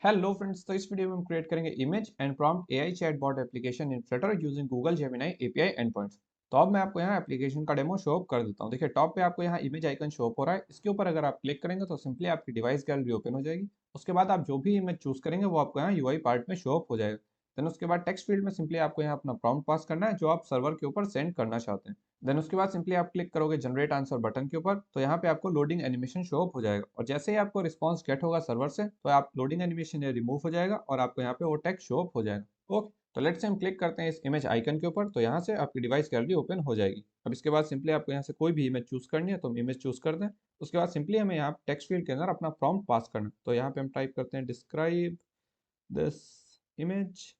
Hello friends, तो इस video में हम क्रिएट करेंगे image and prompt AI chatbot application in Flutter using Google Gemini API endpoints. तो अब मैं आपको यहाँ एप्लीकेशन का डेमो शो अप कर देता हूँ। देखिए टॉप पे आपको यहाँ इमेज आइकन शो अप हो रहा है। इसके ऊपर अगर आप क्लिक करेंगे तो सिंपली आपकी डिवाइस गैलरी ओपन हो जाएगी। उसके बाद आप जो भी इमेज चूज करेंगे वो आपको यहाँ यूआई पार्ट में शो अप हो जाएगा। देन उसके बाद टेक्स्ट फील्ड में सिंपली आपको यहाँ अपना प्रॉम्प्ट पास करना है जो आप सर्वर के ऊपर सेंड करना चाहते हैं। देन उसके बाद सिंपली आप क्लिक करोगे जनरेट आंसर बटन के ऊपर, तो यहाँ पे आपको लोडिंग एनिमेशन शो अप हो जाएगा और जैसे ही आपको रिस्पांस गेट होगा सर्वर से तो आप लोडिंग एनिमेशन ये रिमूव हो जाएगा और आपको यहाँ पे वो टेक्स्ट शो अप हो जाएगा। ओके, तो लेट्स से हम क्लिक करते हैं इस इमेज आइकन के ऊपर, तो यहाँ से आपकी डिवाइस गैलरी ओपन हो जाएगी। अब इसके बाद सिंपली आपको यहाँ से कोई भी इमेज चूज करनी है तो हम इमेज चूज करते हैं। उसके बाद सिंपली हमें यहाँ टेक्स्ट फील्ड के अंदर अपना प्रॉम्प्ट पास करना है, तो यहाँ पे हम टाइप करते हैं describe this image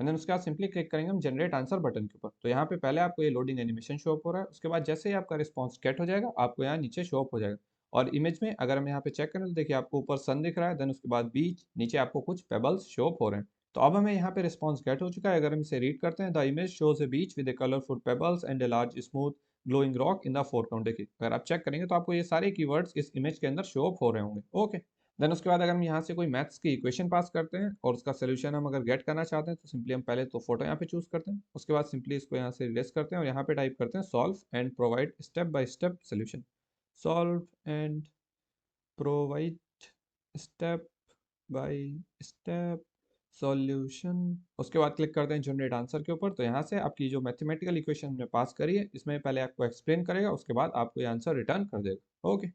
and then उसके बाद सिंपली क्लिक करेंगे हम जनरेट आंसर बटन के ऊपर। तो यहाँ पे पहले आपको ये लोडिंग एनिमेशन शो अप हो रहा है, उसके बाद जैसे ही आपका रिस्पॉन्स गेट हो जाएगा आपको यहाँ नीचे शो अप हो जाएगा। और इमेज में अगर हम यहाँ पे चेक करें तो देखिए आपको ऊपर सन दिख रहा है, देन उसके बाद बीच, नीचे आपको कुछ पेबल्स शो अप हो रहे हैं। तो अब हमें यहाँ पे रिस्पॉन्स गेट हो चुका है। अगर हम इसे रीड करते हैं, the image shows a beach with a colourful pebbles and a large smooth glowing rock in the foreground. देखिए अगर आप चेक करेंगे तो आपको ये सारे कीवर्ड्स इस इमेज के अंदर शो अप हो रहे होंगे। ओके, देन उसके बाद अगर हम यहाँ से कोई मैथ्स की इक्वेशन पास करते हैं और उसका सोल्यूशन हम अगर गेट करना चाहते हैं तो सिंपली हम पहले तो फोटो यहाँ पे चूज करते हैं। उसके बाद सिंपली इसको यहाँ से रिलेस करते हैं और यहाँ पे टाइप करते हैं solve and provide step by step solution. Solve and provide step by step solution. उसके बाद क्लिक करते हैं जनरेट आंसर के ऊपर, तो यहाँ से आपकी जो मैथमेटिकल इक्वेशन हमने पास करी है इसमें पहले आपको एक्सप्लेन करेगा, उसके बाद आपको ये आंसर रिटर्न कर देगा। ओके,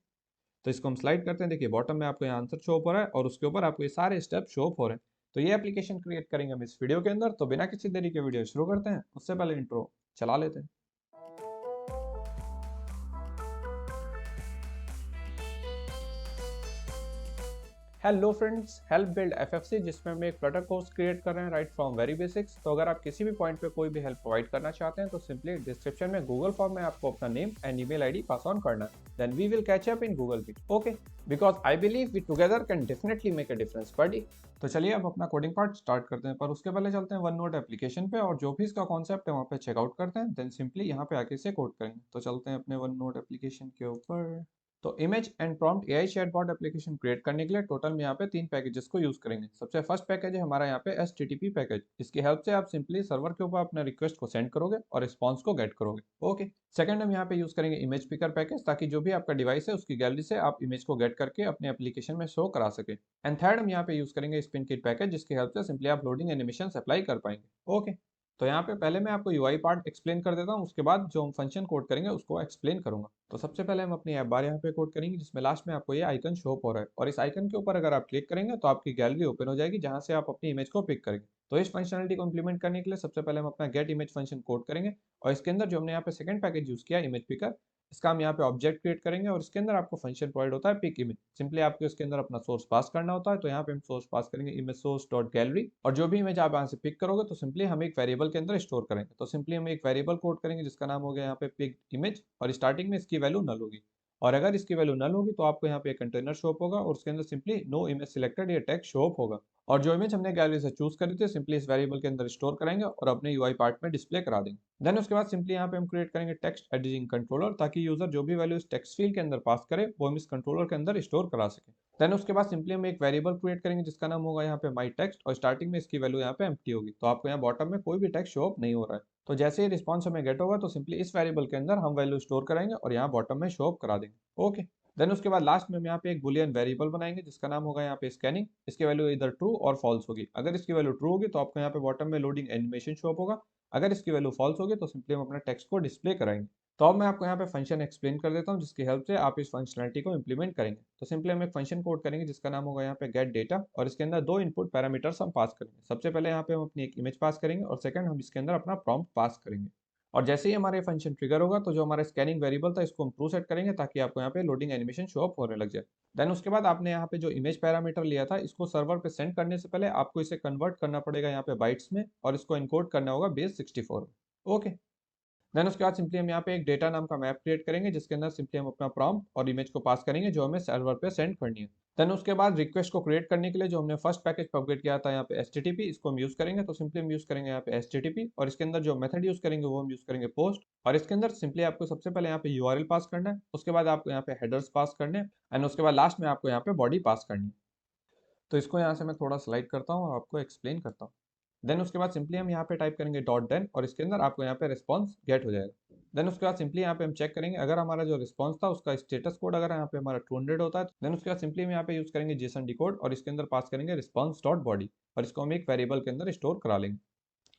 तो इसको हम स्लाइड करते हैं। देखिए बॉटम में आपको यहाँ आंसर शो अप हो रहा है और उसके ऊपर आपको ये सारे स्टेप शो अप हो रहे हैं। तो ये एप्लीकेशन क्रिएट करेंगे हम इस वीडियो के अंदर। तो बिना किसी देरी के वीडियो शुरू करते हैं, उससे पहले इंट्रो चला लेते हैं। Hello friends, help build FFC, जिसमें हम एक फ्लटर कोर्स क्रिएट कर रहे हैं राइट फ्रॉम वेरी बेसिक्स। तो अगर आप किसी भी पॉइंट पे कोई भी हेल्प प्रोवाइड करना चाहते हैं तो सिंपली डिस्क्रिप्शन में गूगल फॉर्म में आपको अपना name and email ID pass on करना है। Then we will catch up in Google Meet. Okay, because I believe we together can definitely make a difference buddy. तो चलिए अब अपना कोडिंग पार्ट स्टार्ट करते हैं, पर उसके पहले चलते हैं वन नोट एप्लीकेशन पे और जो भी इसका कॉन्सेप्ट है वहाँ पे चेकआउट करते हैं। देन सिंपली यहाँ पे आके इसे कोड करेंगे। तो चलते हैं अपने वन नोट एप्लीकेशन के ऊपर। तो image and prompt AI chatbot application create करने के लिए टोटल में यहाँ पे 3 पैकेजेस को यूज करेंगे। सबसे फर्स्ट पैकेज है हमारा यहाँ पे HTTP पैकेज। इसकी हेल्प से आप सिंपली सर्वर के ऊपर अपना रिक्वेस्ट को सेंड करोगे और रिस्पॉन्स को गेट करोगे। ओके, सेकंड हम यहाँ पे यूज करेंगे इमेज पिकर पैकेज, ताकि जो भी आपका डिवाइस है उसकी गैलरी से आप इमेज को गेट करके अपने एप्लीकेशन में शो करा सके। एंड थर्ड हम यहाँ पे यूज करेंगे स्पिन किट पैकेज, जिसकी हेल्प से सिंपली आप लोडिंग एनिमेशन अप्लाई कर पाएंगे। ओके, तो यहाँ पे पहले मैं आपको यूआई पार्ट एक्सप्लेन कर देता हूँ, उसके बाद जो हम फंक्शन कोड करेंगे उसको एक्सप्लेन करूंगा। तो सबसे पहले हम अपनी ऐप बार यहाँ पे कोड करेंगे, जिसमें लास्ट में आपको ये आइकन शो अप हो रहा है और इस आइकन के ऊपर अगर आप क्लिक करेंगे तो आपकी गैलरी ओपन हो जाएगी जहाँ से आप अपनी इमेज को पिक करेंगे। तो इस फंक्शनलिटी को इंप्लीमेंट करने के लिए सबसे पहले हम अपना गेट इमेज फंक्शन कोड करेंगे और इसके अंदर जो हमने यहाँ पे सेकंड पैकेज यूज किया इमेज पिकर, इसका हम यहाँ पे ऑब्जेक्ट क्रिएट करेंगे और इसके अंदर आपको फंक्शन प्रोवाइड होता है पिक इमेज। सिंपली आपको इसके अंदर अपना सोर्स पास करना होता है, तो यहाँ पे हम सोर्स पास करेंगे इमेज सोर्स डॉट गैलरी और जो भी इमेज आप यहाँ से पिक करोगे तो सिंपली हम एक वेरिएबल के अंदर स्टोर करेंगे। तो सिंपली हम एक वेरिएबल कोड करेंगे जिसका नाम हो गया यहाँ पे पिक इमेज और स्टार्टिंग में इसकी वैल्यू नल होगी और अगर इसकी वैल्यू नल होगी तो आपको यहाँ पे एक कंटेनर शो अप होगा और उसके अंदर सिंपली नो इमेज सिलेक्टेड ये टैग शो अप होगा। और जो इमेज हमने गैलरी से चूज करी थी सिंपली इस वेरिएबल के अंदर स्टोर करेंगे और अपने यूआई पार्ट में डिस्प्ले करा देंगे। देन उसके बाद सिंपली यहाँ पे हम क्रिएट करेंगे टेक्स्ट एडिटिंग कंट्रोलर, ताकि यूजर जो भी वैल्यू इस टेक्स्ट फील्ड के अंदर पास करे वो हम इस कंट्रोलर के अंदर स्टोर करा सके। देन उसके बाद सिंपली हम एक वेरिएबल क्रिएट करेंगे जिसका नाम होगा यहाँ पे माई टेक्स्ट और स्टार्टिंग में इसकी वैल्यू यहाँ पे एम्प्टी होगी, तो आपको यहाँ बॉटम में कोई भी टेक्स्ट शो अप नहीं हो रहा है। तो जैसे ही रिस्पॉन्स हमें गेट होगा तो सिंपली इस वेरिएबल के अंदर हम वैल्यू स्टोर कराएंगे और यहाँ बॉटम में शो अप करा देंगे। ओके, देन उसके बाद लास्ट में हम यहाँ पे एक बुलियन वेरिएबल बनाएंगे जिसका नाम होगा यहाँ पे स्कैनिंग। इसकी वैल्यू इधर ट्रू और फॉल्स होगी। अगर इसकी वैल्यू ट्रू होगी तो आपको यहाँ पे बॉटम में लोडिंग एनिमेशन शो अप होगा। अगर इसकी वैल्यू फॉल्स होगी तो सिंपली हम अपना टेक्स्ट को डिस्प्ले कराएंगे। तो अब मैं आपको यहाँ पे फंक्शन एक्सप्लेन कर देता हूँ जिसकी हेल्प से आप इस फंक्शनलिटी को इंप्लीमेंट करेंगे। तो सिंपली हम एक फंक्शन कोड करेंगे जिसका नाम होगा यहाँ पे गेट डेटा और इसके अंदर दो इनपुट पैरामीटर्स हम पास करेंगे। सबसे पहले यहाँ पे हम अपनी एक इमेज पास करेंगे और सेकंड हम इसके अंदर अपना प्रॉम्प्ट पास करेंगे। और जैसे ही हमारे फंक्शन ट्रिगर होगा तो जो हमारा स्कैनिंग वेरिएबल था इसको हम ट्रू सेट करेंगे ताकि आपको यहाँ पे लोडिंग एनिमेशन शो अप होने लग जाए। देन उसके बाद आपने यहाँ पे जो इमेज पैरामीटर लिया था इसको सर्वर पे सेंड करने से पहले आपको इसे कन्वर्ट करना पड़ेगा यहाँ पे बाइट्स में और इसको इनकोड करना होगा बेस 64 में। ओके, देन उसके बाद सिंपली हम यहाँ पे एक डेटा नाम का मैप क्रिएट करेंगे जिसके अंदर सिंपली हम अपना प्रॉम्प्ट और इमेज को पास करेंगे जो हमें सर्वर पे सेंड करनी है। देन उसके बाद रिक्वेस्ट को क्रिएट करने के लिए जो हमने फर्स्ट पैकेज पब्लिक किया था यहाँ पे HTTP, इसको हम यूज करेंगे। तो सिंपली हम यूज करेंगे यहाँ पे HTTP और इसके अंदर जो मेथड यूज करेंगे वो हम यूज करेंगे पोस्ट और इसके अंदर सिंपली आपको सबसे पहले यहाँ पे URL पास करना है, उसके बाद आपको यहाँ पे हेडर्स पास करने हैं एंड उसके बाद लास्ट में आपको यहाँ पे बॉडी पास करनी है। तो इसको यहाँ से मैं थोड़ा स्लाइड करता हूँ और आपको एक्सप्लेन करता हूँ। देन उसके बाद सिंपली हम यहाँ पे टाइप करेंगे डॉट देन और इसके अंदर आपको यहाँ पे रिस्पॉन्स गेट हो जाएगा। देन उसके बाद सिंपली यहाँ पे हम चेक करेंगे अगर हमारा जो रिस्पॉन्स था उसका स्टेटस कोड अगर यहाँ पे हमारा 200 होता है, देन उसके बाद सिंपली हम यहाँ पे यूज करेंगे जेसन डिकोड और इसके अंदर पास करेंगे रिस्पॉन्स डॉट बॉडी और इसको हम एक वेरिएबल के अंदर स्टोर करा लेंगे।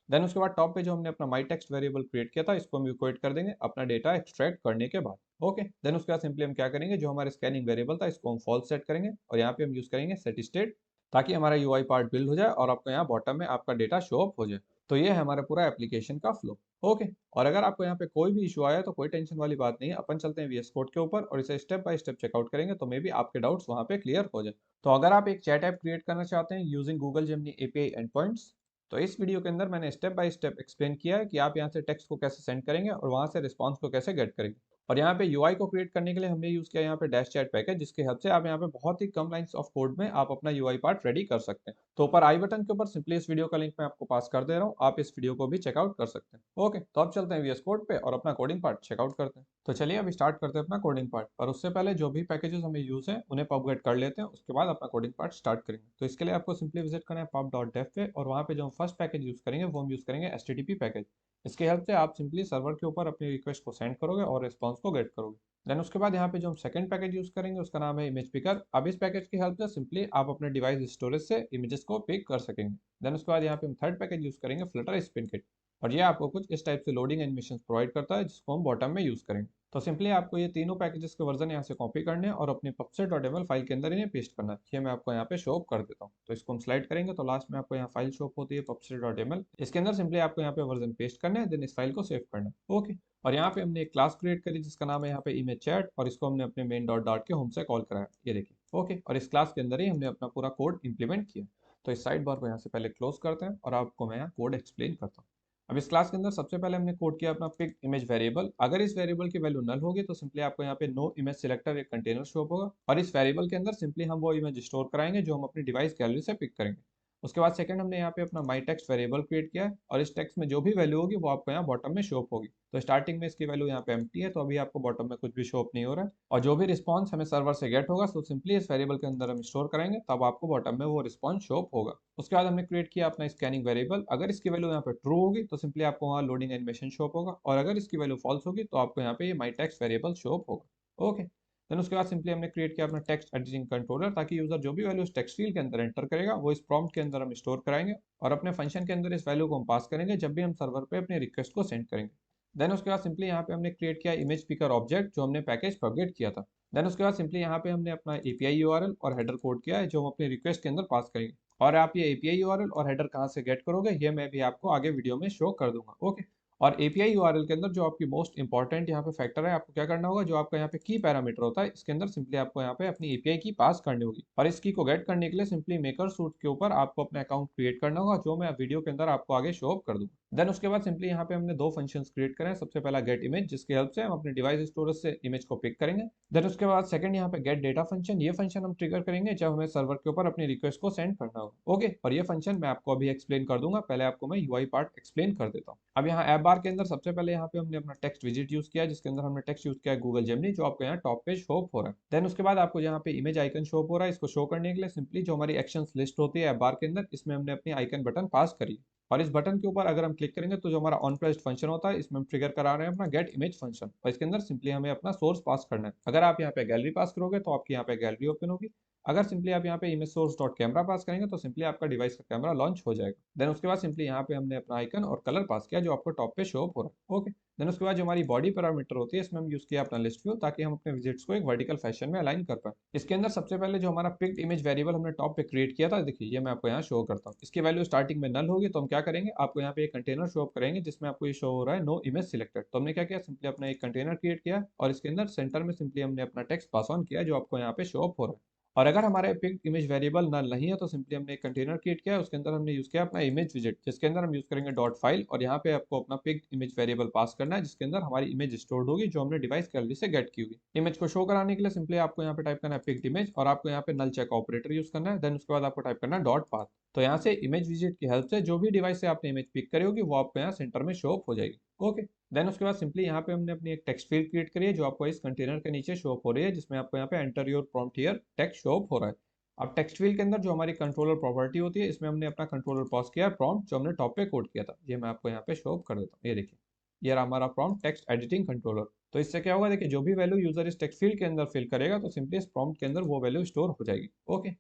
देन उसके बाद टॉप पे जो हमने अपना माई टेक्स्ट वेरिएबल क्रिएट किया था इसको हम इक्वेट कर देंगे अपना डेटा एक्सट्रैक्ट करने के बाद। ओके, देन उसके बाद सिंपली हम क्या करेंगे, जो हमारे स्कैनिंग वेरिएबल था इसको हम फॉल्स सेट करेंगे और यहाँ पे हम यूज करेंगे सेट स्टेट ताकि हमारा यूआई पार्ट बिल्ड हो जाए और आपको यहाँ बॉटम में आपका डेटा शो अप हो जाए। तो ये है हमारा पूरा एप्लीकेशन का फ्लो। ओके, और अगर आपको यहाँ पे कोई भी इशू आया तो कोई टेंशन वाली बात नहीं है, अपन चलते हैं वीएस कोड के ऊपर और इसे स्टेप बाय स्टेप चेकआउट करेंगे तो मे बी आपके डाउट्स वहाँ पे क्लियर हो जाए। तो अगर आप एक चैट ऐप क्रिएट करना चाहते हैं using Google Gemini API and points, तो इस वीडियो के अंदर मैंने स्टेप बाय स्टेप एक्सप्लेन किया है कि आप यहाँ से टेक्स्ट को कैसे सेंड करेंगे और वहाँ से रिस्पॉन्स को कैसे गेट करेंगे। और यहाँ पे यूआई को क्रिएट करने के लिए हमने यूज किया यहाँ पे डैश चैट पैकेज, जिसकी हेल्प से आप यहाँ पे बहुत ही कम लाइंस ऑफ कोड में आप अपना यूआई पार्ट रेडी कर सकते हैं। तो ऊपर आई बटन के ऊपर सिंपली इस वीडियो का लिंक मैं आपको पास कर दे रहा हूँ, आप इस वीडियो को भी चेकआउट कर सकते हैं। ओके, तो अब चलते हैं वीएस कोड पे और अपना कोडिंग पार्ट चेकआउट करते हैं। तो चलिए अब स्टार्ट करते हैं अपना कोडिंग पार्ट, पर उससे पहले जो भी पैकेजेस हमें यूज है उन्हें पबगेट कर लेते हैं, उसके बाद अपना कोडिंग पार्ट स्टार्ट करेंगे। तो इसके लिए आपको सिंपली विजिट करना है pub.dev पे और वहाँ पे जो हम फर्स्ट पैकेज यूज करेंगे वो हम यूज करेंगे एचटीटीपी पैकेज। इसके हेल्प से आप सिंपली सर्वर के ऊपर अपनी रिक्वेस्ट को सेंड करोगे और रिस्पॉन्स को गेट करोगे। देन उसके बाद यहाँ पे जो हम सेकंड पैकेज यूज करेंगे उसका नाम है इमेज पिकर। अब इस पैकेज की हेल्प से सिंपली आप अपने डिवाइस स्टोरेज से इमेजेस को पिक कर सकेंगे। देन उसके बाद यहाँ पे हम थर्ड पैकेज यूज करेंगे फ्लटर स्पिन किट और ये आपको कुछ इस टाइप से लोडिंग एनिमेशन प्रोवाइड करता है जिसको हम बॉटम में यूज करेंगे। तो सिंपली आपको ये तीनों पैकेजेस के वर्जन यहाँ से कॉपी करने हैं और अपने pubset.ml फाइल के अंदर इन्हें पेस्ट करना है। ये मैं आपको यहाँ पे शो अप कर देता हूँ। तो इसको हम स्लाइड करेंगे तो लास्ट में आपको यहाँ फाइल शो अप होती है pubset.ml, इसके अंदर सिंपली आपको यहाँ पे वर्जन पेस्ट करना है, देन इस फाइल को सेव करना है। ओके, और यहाँ पे हमने एक क्लास क्रिएट करी जिसका नाम है यहाँ पे इमेज चैट और इसको हमने अपने मेन डॉट डॉट के होम से कॉल कराया, ये देखिए। ओके, और इस क्लास के अंदर ही हमने अपना पूरा कोड इंप्लीमेंट किया। तो इस साइड बार को यहाँ से पहले क्लोज करते हैं और आपको मैं यहाँ कोड एक्सप्लेन करता हूँ। अब इस क्लास के अंदर सबसे पहले हमने कोड किया अपना पिक इमेज वेरिएबल। अगर इस वेरिएबल की वैल्यू नल होगी तो सिंपली आपको यहाँ पे नो इमेज सिलेक्टर एक कंटेनर शो होगा और इस वेरिएबल के अंदर सिंपली हम वो इमेज स्टोर कराएंगे जो हम अपनी डिवाइस गैलरी से पिक करेंगे। उसके बाद सेकंड हमने यहाँ पे अपना माई टेक्स्ट वेरिएबल क्रिएट किया है और इस टेक्स्ट में जो भी वैल्यू होगी वो आपको यहाँ बॉटम में शो अप होगी। तो स्टार्टिंग में इसकी वैल्यू यहाँ पे एम्प्टी है तो अभी आपको बॉटम में कुछ भी शो अप नहीं हो रहा है, और जो भी रिस्पॉन्स हमें सर्वर से गेट होगा तो सिंपली इस वेरिएबल के अंदर हम स्टोर करेंगे तब आपको बॉटम में वो रिस्पॉन्स शो अप होगा। उसके बाद हमने क्रिएट किया अपना स्कैनिंग वेरिएबल। अगर इसकी वैल्यू यहाँ पे ट्रू होगी तो सिंपली आपको वहाँ लोडिंग एनिमेशन शो अप होगा और अगर इसकी वैल्यू फॉल्स होगी तो आपको यहाँ पे ये माई टेक्स्ट वेरिएबल शो अप होगा। ओके, देन उसके बाद सिंपली हमने क्रिएट किया अपना टेक्स्ट एडिटिंग कंट्रोलर ताकि यूजर जो भी वैल्यू टेक्स्ट फील्ड के अंदर एंटर करेगा वो इस प्रॉम्प्ट के अंदर हम स्टोर कराएंगे और अपने फंक्शन के अंदर इस वैल्यू को हम पास करेंगे जब भी हम सर्वर पे अपने रिक्वेस्ट को सेंड करेंगे। देन उसके बाद सिंपली यहाँ पे हमने क्रिएट किया इमेज पिकर ऑब्जेक्ट जो हमने पैकेज प्रोवाइड किया था। देन उसके बाद सिंपली यहाँ पे हमने अपना एपीआई यूआरएल और हेडर कोड किया है जो हम अपनी रिक्वेस्ट के अंदर पास करेंगे। और आप ये एपीआई यूआरएल और हेडर कहाँ से गेट करोगे ये मैं भी आपको आगे वीडियो में शो कर दूंगा। ओके, और एपीआई यूआरएल के अंदर जो आपकी मोस्ट इंपॉर्टेंट यहाँ पे फैक्टर है, आपको क्या करना होगा, जो आपका यहाँ पे की पैरामीटर होता है इसके अंदर सिंपली आपको यहाँ पे अपनी एपीआई की पास करनी होगी और इस की को गेट करने के लिए सिंपली मेकर सूट के ऊपर आपको अपना अकाउंट क्रिएट करना होगा जो मैं वीडियो के अंदर आपको आगे शो अप कर दूंगा। देन उसके बाद सिंपली यहाँ पे हमने दो फंक्शंस क्रिएट करें। सबसे पहला गेट इमेज जिसकी हेल्प से हम अपने डिवाइस स्टोरेज से इमेज को पिक करेंगे। देन उसके बाद सेकंड यहाँ पे गेट डेटा फंक्शन, ये फंक्शन हम ट्रिगर करेंगे जब हमें सर्वर के ऊपर अपनी रिक्वेस्ट को सेंड करना होगा। ओके, और ये फंक्शन मैं आपको अभी एक्सप्लेन कर दूंगा, पहले आपको मैं यूआई पार्ट एक्सप्लेन कर देता हूँ। अब यहाँ ऐप बार के अंदर सबसे पहले यहाँ पे हमने अपना टेक्स्ट विजिट यूज किया जिसके अंदर हमने टेक्स्ट यूज किया है गूगल जेमिनी जो आपको यहाँ टॉप पे शो अप हो रहा है। देन उसके बाद आपको यहाँ पे इमेज आइकन शो अप हो रहा है, इसको शो करने के लिए सिंपली जो हमारी एक्शंस लिस्ट होती है ऐप बार के अंदर इसमें हमने अपनी आइकन बटन पास करी और इस बटन के ऊपर अगर हम क्लिक करेंगे तो जो हमारा ऑन प्लेस्ड फंक्शन होता है इसमें हम ट्रिगर करा रहे हैं अपना गेट इमेज फंक्शन और इसके अंदर सिंपली हमें अपना सोर्स पास करना है। अगर आप यहाँ पे गैलरी पास करोगे तो आपकी यहाँ पे गैलरी ओपन होगी, अगर सिंपली आप यहाँ पे इमेज सोर्स डॉट कैमरा पास करेंगे तो सिंपली आपका डिवाइस का कैमरा लॉन्च हो जाएगा। देन उसके बाद सिंपली यहाँ पे हमने अपना आइकन और कलर पास किया जो आपको टॉप पे शो अप हो रहा है। ओके, देन उसके बाद जो हमारी बॉडी पैरामीटर होती है इसमें हम यूज किया अपना लिस्ट व्यू ताकि हम अपने विजिट्स को एक वर्टिकल फैशन में अलाइन कर पाए। इसके अंदर सबसे पहले जो हमारा पिक्ड इमेज वेरिएबल हमने टॉप पे क्रिएट किया था, देखिए ये मैं आपको यहाँ शो करता हूँ। इसकी वैल्यू स्टार्टिंग में नल होगी तो हम क्या करेंगे, आपको यहाँ पे एक कंटेनर शो अप करेंगे जिसमें आपको ये शो हो रहा है नो इमेज सिलेक्टेड। तो हमने क्या किया, सिंपली अपना एक कंटेनर क्रिएट किया और इसके अंदर सेंटर में सिंपली हमने अपना टेक्स्ट पास ऑन किया जो आपको यहाँ पे शो अप हो रहा है। और अगर हमारे पिक्ड इमेज वेरिएबल नल नहीं है तो सिंपली हमने एक कंटेनर क्रिएट किया, उसके अंदर हमने यूज किया अपना इमेज विजिट जिसके अंदर हम यूज करेंगे डॉट फाइल और यहाँ पे आपको अपना पिक्ड इमेज वेरिएबल पास करना है जिसके अंदर हमारी इमेज स्टोर्ड होगी जो हमने डिवाइस गैलरी से गेट की होगी। इमेज को शो कराने के लिए सिंपली आपको यहाँ पे टाइप करना है पिक्ड इमेज और आपको यहाँ पे नल चेक ऑपरेटर यूज करना है। देन उसके बाद आपको टाइप करना है डॉट पाथ। तो यहाँ से इमेज विजिट की हेल्प से जो भी डिवाइस से आपने इमेज पिक करी होगी वो आपको यहाँ सेंटर में शो अप हो जाएगी। ओके, देन उसके बाद सिंपली यहाँ पे हमने अपनी एक टेक्स्ट फील्ड क्रिएट करी है जो आपको इस कंटेनर के नीचे शो अप हो रही है जिसमें आपको यहाँ पे enter your prompt here text show up हो रहा है। अब टेक्स्ट फील्ड के अंदर जो हमारी कंट्रोलर प्रॉपर्टी होती है, इसमें हमने अपना कंट्रोलर पास किया है प्रॉम्प्ट, जो हमने टॉप पे कोड किया था। ये मैं आपको यहाँ पे शो कर देता हूँ, ये देखिए, ये रहा हमारा प्रॉम्प्ट टेक्स्ट एडिटिंग कंट्रोलर। तो इससे क्या होगा, देखिए जो भी वैल्यू यूजर इस टेक्स्ट फील्ड के अंदर फिल करेगा, तो सिंपली इस प्रॉम्प्ट के अंदर वो वैल्यू स्टोर हो जाएगी। ओके,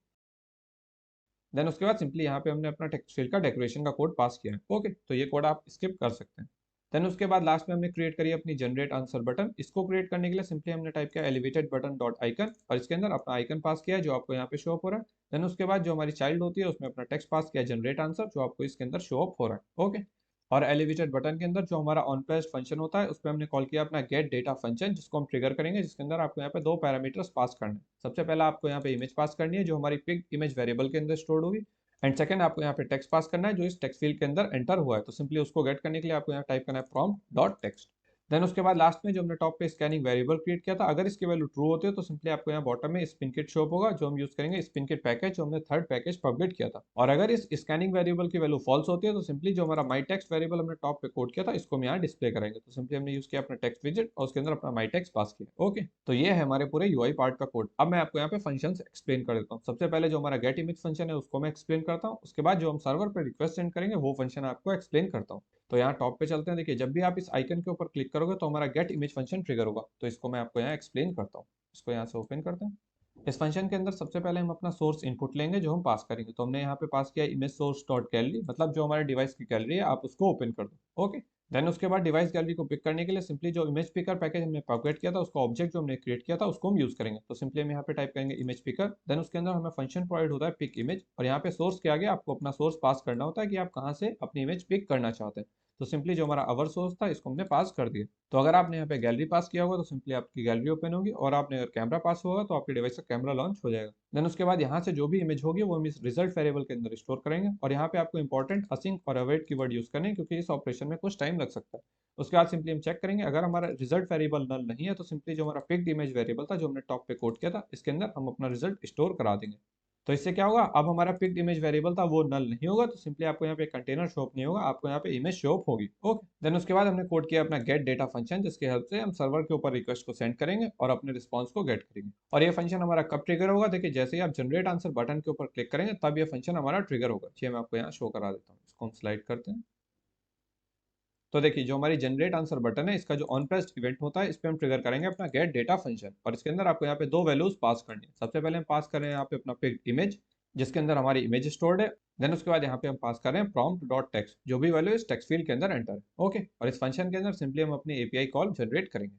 देन उसके बाद सिंपली यहाँ पे हमने अपना टेक्स्ट फील्ड का डेकोरेशन का कोड पास किया है। ओके, तो ये कोड आप स्किप कर सकते हैं। देन उसके बाद लास्ट में हमने क्रिएट करी अपनी जनरेट आंसर बटन। इसको क्रिएट करने के लिए सिंपली हमने टाइप किया एलिवेटेड बटन डॉट आइकन, और इसके अंदर अपना आइकन पास किया है जो आपको यहाँ पे शो अप हो रहा है। देन उसके बाद जो हमारी चाइल्ड होती है, उसमें अपना टेक्स्ट पास किया जनरेट आंसर, जो आपको इसके अंदर शो अप हो रहा है। ओके, और एलिवेटेड बटन के अंदर जो हमारा ऑन पेज फंक्शन होता है, उसमें हमने कॉल किया अपना गेट डेटा फंक्शन, जिसको हम ट्रिगर करेंगे, जिसके अंदर आपको यहाँ पे दो पैरामीटर्स पास करने हैं। सबसे पहला आपको यहाँ पे इमेज पास करनी है, जो हमारी पिक इमेज वेरिएबल के अंदर स्टोर होगी। एंड सेकंड आपको यहाँ पे टेक्स्ट पास करना है, जो इस टेक्स्ट फील्ड के अंदर एंटर हुआ है। तो सिंपली उसको गेट करने के लिए आपको यहाँ टाइप करना है प्रॉम्प्ट डॉट टेक्स्ट। देन उसके बाद लास्ट में जो हमने टॉप पे स्कैनिंग वेरिएबल क्रिएट किया था, अगर इसकी वैल्यू ट्रू होती है, तो सिंपली आपको यहाँ बॉटम में स्पिन किट शो होगा, जो हम यूज करेंगे स्पिन किट पैकेज, जो हमने थर्ड पैकेज पब्लिश किया था। और अगर इस स्कैनिंग वेरिएबल की वैल्यू फॉल्स होती है, तो सिंपली जो हमारा माई टेक्स्ट वेरिएबल हमने टॉप पे कोड किया था, इसको हम यहाँ डिस्प्ले करेंगे। तो सिंपली हमने यूज किया अपना टेक्स्ट विजेट, और उसके अंदर अपना माई टेक्स्ट पास किया। ओके, तो ये है हमारे पूरे यूआई पार्ट का कोड। अब मैं आपको यहाँ पे फंक्शंस एक्सप्लेन कर देता हूँ। सबसे पहले जो हमारा गेट इमेज फंक्शन है, उसको मैं एक्सप्लेन करता हूँ। उसके बाद जो हम सर्वर पे रिक्वेस्ट सेंड करेंगे, वो फंक्शन आपको एक्सप्लेन करता हूँ। तो यहाँ टॉप पे चलते हैं। देखिए, जब भी आप इस आइकन के ऊपर क्लिक करोगे, तो हमारा गेट इमेज फंक्शन ट्रिगर होगा। तो इसको मैं आपको यहाँ एक्सप्लेन करता हूँ। इसको यहाँ से ओपन करते हैं। इस फंक्शन के अंदर सबसे पहले हम अपना सोर्स इनपुट लेंगे, जो हम पास करेंगे। तो हमने यहाँ पे पास किया इमेज सोर्स डॉट गैलरी, मतलब जो हमारे डिवाइस की गैलरी है, आप उसको ओपन कर दो। ओके, देन उसके बाद डिवाइस गैलरी को पिक करने के लिए सिंपली जो इमेज पिकर पैकेज हमने पॉकेट किया था, उसका ऑब्जेक्ट जो हमने क्रिएट किया था, उसको हम यूज करेंगे। तो सिंपली हम यहाँ पे टाइप करेंगे इमेज पिकर। देन उसके अंदर हमें फंक्शन प्रोवाइड होता है पिक इमेज, और यहाँ पे सोर्स के आगे आपको अपना सोर्स पास करना होता है कि आप कहाँ से अपनी इमेज पिक करना चाहते हैं। तो सिंपली जो हमारा अवर सोर्स था, इसको हमने पास कर दिया। तो अगर आपने यहाँ पे गैलरी पास किया होगा, तो सिंपली आपकी गैलरी ओपन होगी, और आपने अगर कैमरा पास होगा, तो आपके डिवाइस का कैमरा लॉन्च हो जाएगा। देन उसके बाद यहाँ से जो भी इमेज होगी, वो हम इस रिजल्ट वेरिएबल के अंदर स्टोर करेंगे। और यहाँ पे आपको इंपॉर्टेंट असिंक और अवेट कीवर्ड यूज करने हैं, क्योंकि इस ऑपरेशन में कुछ टाइम लग सकता है। उसके बाद सिंपली हम चेक करेंगे, अगर हमारा रिजल्ट वेरिएबल नल नहीं है, तो सिंपली जो हमारा पिक्ड इमेज वेरिएबल था, जो हमने टॉप पे कोड किया था, इसके अंदर हम अपना रिजल्ट स्टोर करा देंगे। तो इससे क्या होगा, अब हमारा पिक्ड इमेज वेरिएबल था, वो नल नहीं होगा। तो सिंपली आपको यहाँ पे कंटेनर शो अप नहीं होगा, आपको यहाँ पे इमेज शो अप होगी। ओके, देन उसके बाद हमने कोड किया अपना गेट डेटा फंक्शन, जिसकी हेल्प से हम सर्वर के ऊपर रिक्वेस्ट को सेंड करेंगे और अपने रिस्पॉन्स को गेट करेंगे। और ये फंक्शन हमारा कब ट्रिगर होगा, देखिए जैसे ही आप जनरेट आंसर बटन के ऊपर क्लिक करेंगे, तब ये फंक्शन हमारा ट्रिगर होगा। चलिए मैं आपको यहाँ शो करा देता हूँ। इसको हम स्लाइड करते हैं। तो देखिए, जो हमारी जनरेट आंसर बटन है, इसका जो ऑन प्रेस्ड इवेंट होता है, इस पे हम ट्रिगर करेंगे अपना गेट डेटा फंक्शन। और इसके अंदर आपको यहाँ पे दो वैल्यूज पास करनी है। सबसे पहले हम पास कर रहे हैं यहाँ पे अपना पिक्ड इमेज, जिसके अंदर हमारी इमेज स्टोर्ड है। देन उसके बाद यहाँ पे हम पास कर रहे हैं प्रॉम्प्ट डॉट टेक्स्ट, जो भी वैल्यू इस टेक्स्ट फील्ड के अंदर एंटर है। ओके, और इस फंक्शन के अंदर सिंपली हम अपनी एपीआई कॉल जनरेट करेंगे।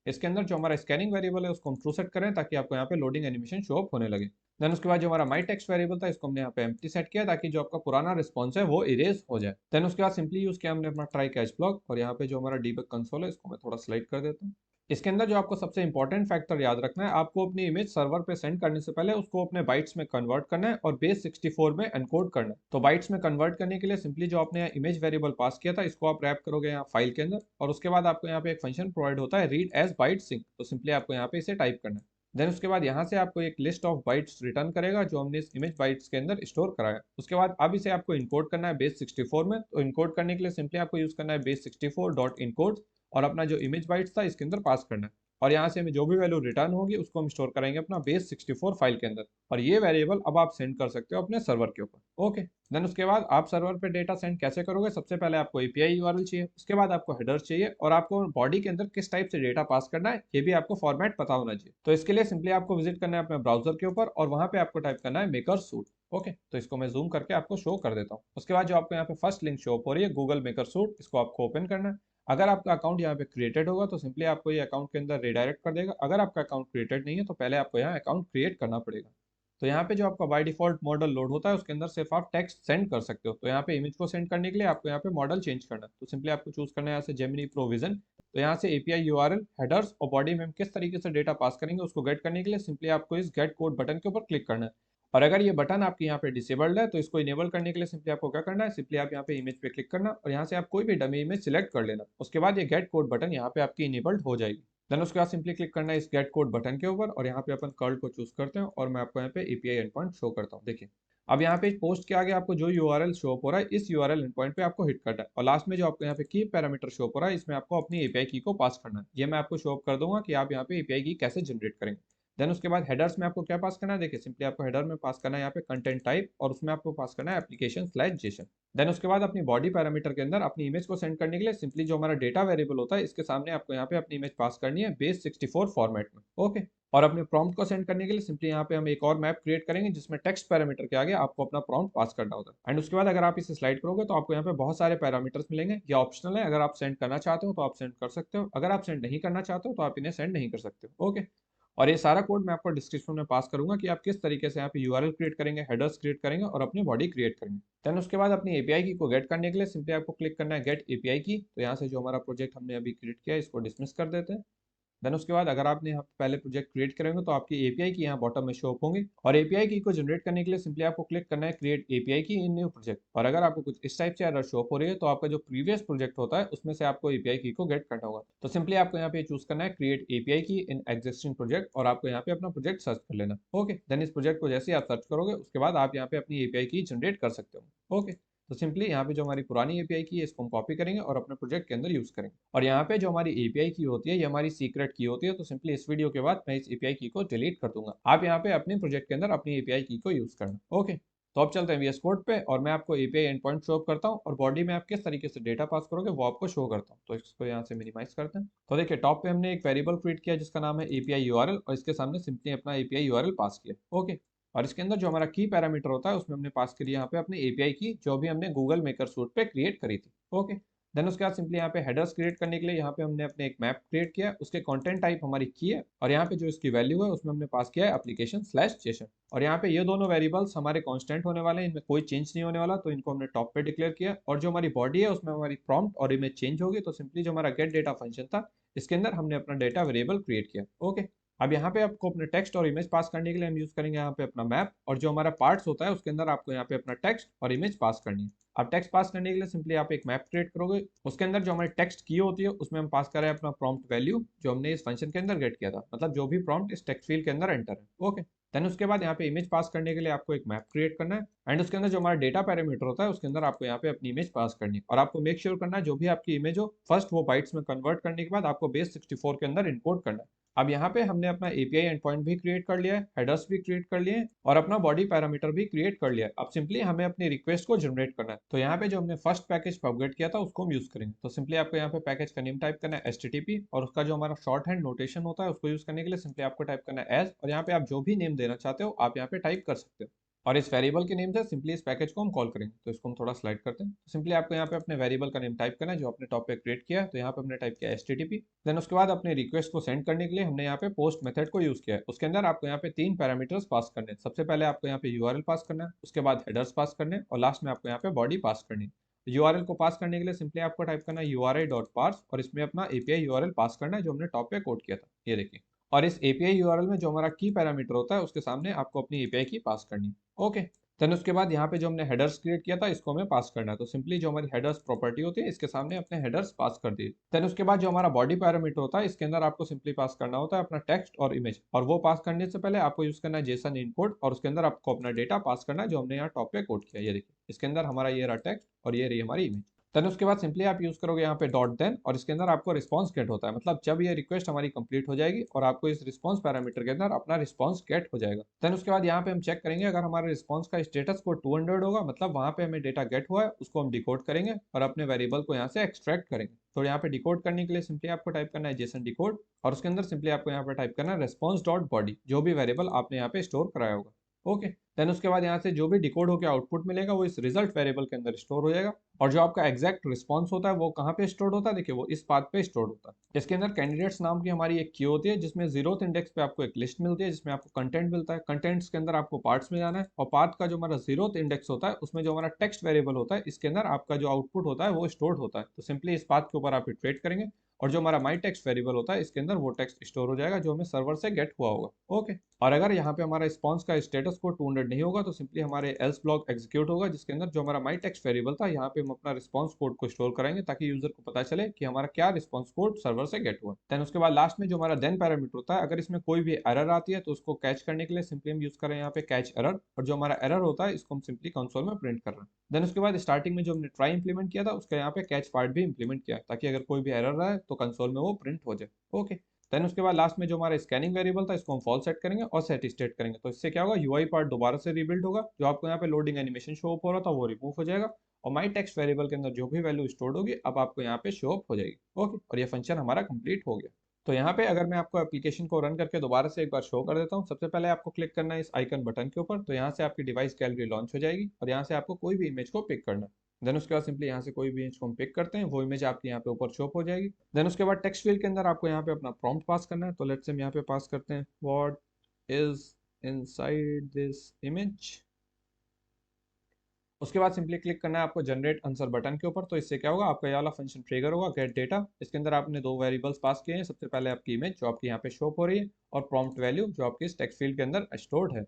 इसके अंदर जो हमारा स्कैनिंग वेरिएबल है, उसको हम ट्रू सेट करें, ताकि आपको यहाँ पे लोडिंग एनिमेशन शो अप होने लगे। देन उसके बाद जो हमारा माई टेक्स्ट वेरिएबल था, इसको हमने यहाँ पे एम्प्टी सेट किया, ताकि जो आपका पुराना रिस्पॉन्स है, वो इरेज हो जाए। देन उसके बाद सिंपली यूज किया हमने अपना ट्राई कैच ब्लॉक, और यहाँ पे जो हमारा डीबग कंसोल है, इसको मैं थोड़ा स्लाइड कर देता हूँ। इसके अंदर जो आपको सबसे इंपॉर्टेंट फैक्टर याद रखना है, आपको अपनी इमेज सर्वर पे सेंड करने से पहले उसको अपने बाइट्स में कन्वर्ट करना है, और बेस 64 में एनकोड करना है। तो बाइट्स में कन्वर्ट करने के लिए सिंपली जो आपने इमेज वेरिएबल पास किया था, इसको आप रैप करोगे यहाँ फाइल के अंदर, और उसके बाद आपको यहाँ पे एक फंक्शन प्रोवाइड होता है रीड एज बाइट सिंक। तो सिंपली आपको यहाँ पे इसे टाइप करना है। देन उसके बाद यहाँ से आपको एक लिस्ट ऑफ बाइट्स रिटर्न करेगा, जो हमने इस इमेज बाइट्स के अंदर स्टोर कराया। उसके बाद अब इसे आपको इनकोड करना है बेस 64 में। तो इनकोड करने के लिए सिंपली आपको यूज करना है बेस 64 डॉट इनकोड, और अपना जो इमेज बाइट्स था, इसके अंदर पास करना है। और यहाँ से हमें जो भी वैल्यू रिटर्न होगी, उसको हम स्टोर करेंगे अपना बेस 64 फाइल के अंदर। और ये वेरिएबल अब आप सेंड कर सकते हो अपने सर्वर के ऊपर। ओके, देन उसके बाद आप सर्वर पे डेटा सेंड कैसे करोगे, सबसे पहले आपको एपीआई यूआरएल चाहिए, उसके बाद आपको हेडर्स चाहिए, और आपको बॉडी के अंदर किस टाइप से डेटा पास करना है, ये भी आपको फॉर्मेट पता होना चाहिए। तो इसके लिए सिंपली आपको विजिट करना है अपने ब्राउजर के ऊपर, और वहां पे आपको टाइप करना है मेकर सूट। ओके, तो इसको मैं जूम करके आपको शो कर देता हूँ। उसके बाद जो आपको यहाँ पे फर्स्ट लिंक शो हो रही है, गूगल मेकर सूट, इसको आपको ओपन करना है। अगर आपका अकाउंट यहाँ पे क्रिएटेड होगा, तो सिंपली आपको ये अकाउंट के अंदर रिडायरेक्ट कर देगा। अगर आपका अकाउंट क्रिएटेड नहीं है, तो पहले आपको यहाँ अकाउंट क्रिएट करना पड़ेगा। तो यहाँ पे जो आपका बाय डिफॉल्ट मॉडल लोड होता है, उसके अंदर सिर्फ आप टेक्स्ट सेंड कर सकते हो। तो यहाँ पे इमेज को सेंड करने के लिए आपको यहाँ पे मॉडल चेंज करना है। तो सिंपली आपको चूज करना है यहाँ से जेमिनी प्रो विजन। तो यहाँ से एपीआई यूआरएल, हेडर्स और बॉडी में हम किस तरीके से डेटा पास करेंगे, उसको गेट करने के लिए सिंपली आपको इस गेट कोड बटन के ऊपर क्लिक करना है। और अगर ये बटन आपके यहाँ पे डिसेबल्ड है, तो इसको इनेबल करने के लिए सिंपली आपको क्या करना है, सिंपली आप यहाँ पे इमेज पे क्लिक करना, और यहाँ से आप कोई भी डमी इमेज सिलेक्ट कर लेना। उसके बाद ये गेट कोड बटन यहाँ पे आपकी इनेबल्ड हो जाएगी। देन उसके बाद सिंपली क्लिक करना है इस गेट कोड बटन के ऊपर, और यहाँ पे अपन कर्ल को चूज करते हैं, और मैं आपको यहाँ पे एपीआई एंड पॉइंट शो करता हूँ। देखिए, अब यहाँ पे पोस्ट के आगे आपको जो यूआरएल शो हो रहा है, इस यूआरएल एंड पॉइंट पे आपको हिट करना है, और लास्ट में जो आपको यहाँ पे की पैरामीटर शो हो रहा है, इसमें आपको अपनी एपीआई की को पास करना है। ये मैं आपको शो अप कर दूंगा कि आप यहाँ पे एपीआई की कैसे जनरेट करेंगे। देन उसके बाद हेडर्स में आपको क्या पास करना है, देखिए सिंपली आपको हेडर में पास करना है यहाँ पे कंटेंट टाइप और उसमें आपको पास करना है एप्लीकेशन स्लैश जेसन। देन उसके बाद अपनी बॉडी पैरामीटर के अंदर अपनी इमेज को सेंड करने के लिए सिंपली जो हमारा डेटा वेरिएबल होता है इसके सामने आपको यहाँ पे अपनी इमेज पास करनी है बेस 64 फॉर्मेट में। ओके, और अपने प्रॉम्प्ट को सेंड करने के लिए सिंपली यहाँ पे हम एक और मैप क्रिएट करेंगे जिसमें टेक्स्ट पैरामीटर के आगे आपको अपना प्रॉम्प्ट पास करना होता है। एंड उसके बाद अगर आप इसे स्लाइड करोगे तो आपको यहाँ पे बहुत सारे पैरामीटर्स मिलेंगे। ये ऑप्शनल है, अगर आप सेंड करना चाहते हो तो आप सेंड कर सकते हो, अगर आप सेंड नहीं करना चाहते हो तो आप इन्हें सेंड नहीं कर सकते हो। ओके, और ये सारा कोड मैं आपको डिस्क्रिप्शन में पास करूंगा कि आप किस तरीके से यहाँ पे यूआरएल क्रिएट करेंगे, हेडर्स क्रिएट करेंगे और अपनी बॉडी क्रिएट करेंगे। देन उसके बाद अपनी एपीआई की को गेट करने के लिए सिंपली आपको क्लिक करना है गेट एपीआई की। तो यहाँ से जो हमारा प्रोजेक्ट हमने अभी क्रिएट किया है इसको डिसमिस कर देते हैं। देन उसके बाद अगर आपने यहाँ पहले प्रोजेक्ट क्रिएट करेंगे तो आपकी एपीआई की यहाँ बॉटम में शो अप होंगी और एपीआई की को जनरेट करने के लिए सिंपली आपको क्लिक करना है क्रिएट एपीआई की इन न्यू प्रोजेक्ट। और अगर आपको कुछ इस टाइप से एरर शो अप हो रही है तो आपका जो प्रीवियस प्रोजेक्ट होता है उसमें से आपको एपीआई की को गेट करना होगा। तो सिंपली आपको यहाँ पे चूज करना है क्रिएट एपीआई की इन एग्जिस्टिंग प्रोजेक्ट और आपको यहाँ पे अपना प्रोजेक्ट सर्च कर लेना। ओके, देन इस प्रोजेक्ट को जैसे ही आप सर्च करोगे उसके बाद आप यहाँ पे अपनी एपीआई की जनरेट कर सकते हो। ओके, तो सिंपली यहाँ पे जो हमारी पुरानी एपीआई की है इसको हम कॉपी करेंगे और अपने प्रोजेक्ट के अंदर यूज करेंगे। और यहाँ पे जो हमारी एपीआई की होती है ये हमारी सीक्रेट की होती है। तो सिंपली इस वीडियो के बाद मैं इस एपीआई की को डिलीट कर दूंगा। आप यहाँ पे अपने प्रोजेक्ट के अंदर अपनी एपीआई की को यूज करना। ओके, तो अब चलते हैं वीएस कोड पे और मैं आपको एपीआई एंड पॉइंट शो करता हूँ और बॉडी में आप किस तरीके से डेटा पास करोगे वो आपको शो करता हूँ। तो इसको यहाँ से मिनिमाइज करते हैं। तो देखिए टॉप पे हमने एक वेरिएबल क्रिएट किया जिसका नाम है एपीआई यूआरएल और इसके सामने सिंपली अपना एपीआई यूआरएल पास किया। ओके, और इसके अंदर जो हमारा की पैरामीटर होता है उसमें हमने पास करी यहाँ पे अपने एपीआई की जो भी हमने गूगल मेकर सूट पे क्रिएट करी थी। ओके, देन उसके बाद सिंपली यहाँ पे हेडर्स क्रिएट करने के लिए यहाँ पे हमने अपने एक मैप क्रिएट किया, उसके कंटेंट टाइप हमारी की है और यहाँ पे जो इसकी वैल्यू है उसमें हमने पास किया है एप्लीकेशन स्लैश जेसन। और यहाँ पे ये दोनों वेरिएबल्स हमारे कांस्टेंट होने वाले हैं, इनमें कोई चेंज नहीं होने वाला, तो इनको हमने टॉप पे डिक्लेयर किया। और जो हमारी बॉडी है उसमें हमारी प्रॉम्प्ट और इमेज चेंज होगी। तो सिंपली जो हमारा गेट डेटा फंक्शन था इसके अंदर हमने अपना डेटा वेरिएबल क्रिएट किया। ओके, अब यहाँ पे आपको अपने टेक्स्ट और इमेज पास करने के लिए हम यूज करेंगे यहाँ पे अपना मैप और जो हमारा पार्ट्स होता है उसके अंदर आपको यहाँ पे अपना टेक्स्ट और इमेज पास करनी है। अब टेक्स्ट पास करने के लिए सिंपली आप एक मैप क्रिएट करोगे, उसके अंदर जो हमारी टेक्स्ट की होती है उसमें हम पास करें अपना प्रॉम्प्ट वैल्यू जो हमने इस फंक्शन के अंदर गेट किया था, मतलब जो भी प्रॉम्प्ट इस टेक्स्ट फील्ड के अंदर एंटर है। ओके, देन उसके बाद यहाँ पे इमेज पास करने के लिए आपको एक मैप क्रिएट करना है एंड उसके अंदर जो हमारा डेटा पैरामीटर होता है उसके अंदर आपको यहाँ पे अपनी इमेज पास करनी है। और आपको मेक श्योर करना है जो भी आपकी इमेज हो फर्स्ट वो बाइट्स में कन्वर्ट करने के बाद आपको बेस 64 के अंदर इनकोड करना है। अब यहाँ पे हमने अपना एपीआई एंड पॉइंट भी क्रिएट कर लिया है, हेडर्स भी क्रिएट कर लिए हैं और अपना बॉडी पैरामीटर भी क्रिएट कर लिया है। अब सिंपली हमें अपनी रिक्वेस्ट को जनरेट करना है। तो यहाँ पे जो हमने फर्स्ट पैकेज अपग्रेड किया था उसको हम यूज करेंगे। तो सिंपली आपको यहाँ पे पैकेज का नेम टाइप करना है HTTP और उसका जो हमारा शॉर्ट हैंड नोटेशन होता है उसको यूज करने के लिए सिंपली आपको टाइप करना है एज और यहाँ पे आप जो भी नेम देना चाहते हो आप यहाँ पे टाइप कर सकते हो। और इस वेरिएबल के नेम से सिंपली इस पैकेज को हम कॉल करेंगे। तो इसको हम थोड़ा स्लाइड करते हैं। तो सिंपली आपको यहाँ पे अपने वेरिएबल का नेम टाइप करना है जो आपने टॉप पे क्रिएट किया है। तो यहाँ पे हमने टाइप किया HTTP। देन उसके बाद अपने रिक्वेस्ट को सेंड करने के लिए हमने यहाँ पे पोस्ट मेथड को यूज किया है। उसके अंदर आपको यहाँ पे 3 पैरामीटर्स पास करने हैं। सबसे पहले आपको यहाँ पे यूआरएल पास करना है, उसके बाद हेडर्स पास करने हैं और लास्ट में आपको यहाँ पे बॉडी पास करनी है। यूआरएल को पास करने के लिए सिंपली आपको टाइप करना है URI.parse और इसमें अपना एपीआई यूआरएल पास करना है जो हमने टॉप पे कोड किया था, ये देखिए। और इस एपीआई यूआरएल में जो हमारा की पैरामीटर होता है उसके सामने आपको अपनी एपीआई की पास करनी है। ओके, देन उसके बाद यहाँ पे जो हमने हेडर्स क्रिएट किया था इसको हमें पास करना है। तो सिंपली जो हमारी हेडर्स प्रॉपर्टी होती है इसके सामने अपने हेडर्स पास कर दिए। देन उसके बाद जो हमारा बॉडी पैरामीटर होता है इसके अंदर आपको सिंपली पास करना होता है अपना टेक्स्ट और इमेज और वो पास करने से पहले आपको यूज करना है जेसन इनपुट और उसके अंदर आपको अपना डेटा पास करना है जो हमने यहाँ टॉप पे कोड किया। ये देखिए इसके अंदर हमारा ये रहा टेक्स्ट और ये रही हमारी इमेज। देन उसके बाद सिंपली आप यूज करोगे यहाँ पे डॉट देन और इसके अंदर आपको रिस्पॉन्स गेट होता है, मतलब जब ये रिक्वेस्ट हमारी कंप्लीट हो जाएगी और आपको इस रिस्पॉन्स पैरामीटर के अंदर अपना रिस्पॉन्स गेट हो जाएगा। देन उसके बाद यहाँ पे हम चेक करेंगे अगर हमारे रिस्पॉन्स का स्टेटस को 200 होगा मतलब वहाँ पे हमें डेटा गेट हुआ है, उसको हम डिकोड करेंगे और अपने वेरिएबल को यहाँ से एक्सट्रैक्ट करेंगे। तो यहाँ पे डिकोड करने के लिए सिंपली आपको टाइप करना है जेसन डिकोड और उसके अंदर सिंपली आपको यहाँ पे टाइप करना है रिस्पॉन्स डॉट बॉडी जो भी वेरिएबल आपने यहाँ पे स्टोर कराया होगा। ओके, देन उसके बाद यहाँ से जो भी डिकोड होकर आउटपुट मिलेगा वो इस रिजल्ट वेरिएबल के अंदर स्टोर हो जाएगा। और जो आपका एग्जैक्ट रिस्पॉन्स होता है वो कहाँ पे स्टोर होता है, देखिए वो इस पाथ पे स्टोर होता है। इसके अंदर कैंडिडेट्स नाम की हमारी एक की होती है जिसमें 0th इंडेक्स पे आपको एक लिस्ट मिलती है जिसमें आपको कंटेंट मिलता है। कंटेंट्स के अंदर आपको पार्ट्स में जाना है और पाथ का जो हमारा 0th इंडेक्स होता है उसमें जो हमारा टेक्स्ट वेरिएबल होता है इसके अंदर आपका जो आउटपुट होता है वो स्टोर होता है। तो सिंपली इस पाथ के ऊपर आप इटरेट करेंगे और जो हमारा माई टेक्स्ट वेरिएबल होता है इसके अंदर वो टेक्स्ट स्टोर हो जाएगा जो हमें सर्वर से गेट हुआ होगा। ओके, और अगर यहाँ पे हमारा रिस्पॉन्स का स्टेटस कोड 200 नहीं होगा तो सिंपली हमारे एल्स ब्लॉक एग्जीक्यूट होगा जिसके अंदर जो हमारा माई टेक्स्ट वेरिएबल था यहाँ पे हम अपना रिस्पॉन्स कोड को स्टोर करेंगे ताकि यूजर को पता चले कि हमारा क्या रिस्पॉन्स कोड सर्वर से गेट हुआ। देन उसके बाद लास्ट में जो हमारा देन पैरामीटर होता है अगर इसमें कोई भी एरर आती है तो उसको कैच करने के लिए सिंपली हम यूज करें यहाँ पे कैच एरर और जो हमारा एरर होता है इसको हम सिंपली कंसोल में प्रिंट कर रहे हैं। देन उसके बाद स्टार्टिंग में जो हमने ट्राई इंप्लीमेंट किया था उसका यहाँ पे कैच पार्ट भी इंप्लीमेंट किया ताकि अगर कोई भी एरर आए तो कंसोल में वो प्रिंट हो जाए। ओके, देन उसके बाद लास्ट में जो हमारा स्कैनिंग वेरिएबल था इसको हम फॉल्स सेट करेंगे और सेट स्टेट करेंगे। तो इससे क्या होगा, यूआई पार्ट दोबारा से रीबिल्ड होगा, जो आपको यहाँ पे लोडिंग एनिमेशन शो अप हो रहा था वो रिमूव हो जाएगा, और माई टेक्स्ट वेरिएबल के अंदर जो भी वैल्यू स्टोर्ड होगी अब आपको यहाँ पे शो अप हो जाएगी। ओके, और ये फंक्शन हमारा कंप्लीट हो गया। तो यहाँ पे अगर मैं आपको एप्लीकेशन को रन करके दोबारा से एक बार शो कर देता हूँ, सबसे पहले आपको क्लिक करना है इस आइकन बटन के ऊपर, तो यहाँ से आपकी डिवाइस गैलरी लॉन्च हो जाएगी और यहाँ से आपको कोई भी इमेज को पिक करना है। देन उसके बाद सिंपली यहाँ से कोई भी इमेज को हम पिक करते हैं, वो इमेज आपकी यहाँ पे ऊपर शो हो जाएगी। देन उसके बाद टेक्स्ट फील्ड के अंदर आपको यहाँ पे अपना प्रॉम्प्ट पास करना है, तो लेट्स से हम यहाँ पे पास करते हैं what is inside this image. उसके बाद सिंपली क्लिक करना है आपको जनरेट आंसर बटन के ऊपर, तो इससे क्या होगा, आपका ये वाला फंक्शन ट्रिगर होगा गेट डेटा। इसके अंदर आपने दो वेरिएबल्स पास किए हैं, सबसे पहले आपकी इमेज जो आपकी यहाँ पे शो हो रही है, और प्रॉम्प्ट वैल्यू जो आपकी इस टेक्स्ट फील्ड के अंदर स्टोर्ड है।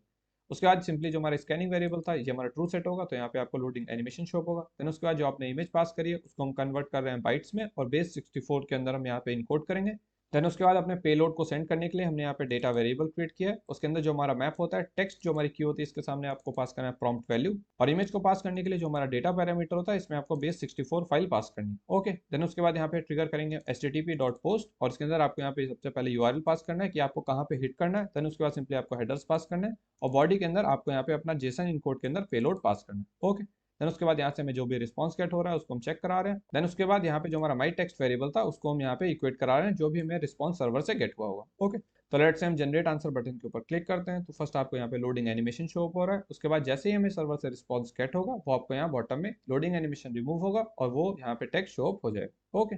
उसके बाद सिंपली जो हमारा स्कैनिंग वेरिएबल था ये हमारा ट्रू सेट होगा, तो यहाँ पे आपको लोडिंग एनिमेशन शो होगा। देन उसके बाद जो आपने इमेज पास करी है उसको हम कन्वर्ट कर रहे हैं बाइट्स में, और बेस 64 के अंदर हम यहाँ पे इनकोड करेंगे। देन उसके बाद अपने पेलोड को सेंड करने के लिए हमने यहाँ पे डेटा वेरिएबल क्रिएट किया है, उसके अंदर जो हमारा मैप होता है, टेक्स्ट जो हमारी की होती है इसके सामने आपको पास करना है प्रॉम्प्ट वैल्यू, और इमेज को पास करने के लिए जो हमारा डेटा पैरामीटर होता है इसमें आपको बेस 64 फाइल पास करनी है। ओके, देन उसके बाद यहाँ पे ट्रिगर करेंगे http.post, और इसके अंदर आपको यहाँ पे सबसे पहले यूआरएल पास करना है कि आपको कहाँ पे हिट करना है। देन उसके बाद सिंपली आपको हेडर्स पास करना है, और बॉडी के अंदर आपको यहाँ पे अपना जेसन इनकोड के अंदर पेलोड पास करना है। ओके, देन उसके बाद यहाँ से हमें जो भी रिस्पॉन्स गेट हो रहा है उसको हम चेक करा रहे हैं। देन उसके बाद यहाँ पे जो हमारा माई टेक्स्ट वेरिएबल था उसको हम यहाँ पे इक्वेट करा रहे हैं जो भी हमें रिस्पॉन्स सर्वर से गेट हुआ होगा। ओके, तो लेट्स से हम जनरेट आंसर बटन के ऊपर क्लिक करते हैं, तो फर्स्ट आपको यहाँ पे लोडिंग एनिमेशन शो हो रहा है। उसके बाद जैसे ही हमें सर्वर से रिस्पॉन्स गेट होगा वो आपको यहाँ बॉटम में लोडिंग एनिमेशन रिमूव होगा और वो यहाँ पे टेक्स्ट शो हो जाएगा। ओके,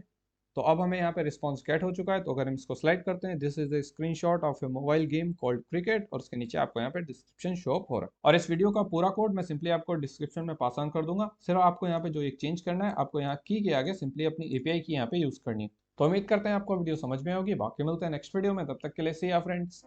तो अब हमें यहाँ पे रिस्पॉन्स गेट हो चुका है, तो अगर हम इसको स्लाइड करते हैं, this is the screenshot of A mobile game called cricket, और उसके नीचे आपको यहाँ पे डिस्क्रिप्शन शो अप हो रहा है। और इस वीडियो का पूरा कोड मैं सिंपली आपको डिस्क्रिप्शन में पास ऑन कर दूंगा। सिर्फ आपको यहाँ पे जो एक चेंज करना है, आपको यहाँ की के आगे सिंपली अपनी एपीआई की यहाँ पे यूज करनी है। तो उम्मीद करते हैं आपको वीडियो समझ में होगी, बाकी मिलते हैं नेक्स्ट वीडियो में, तब तक के लिए सी या फ्रेंड्स।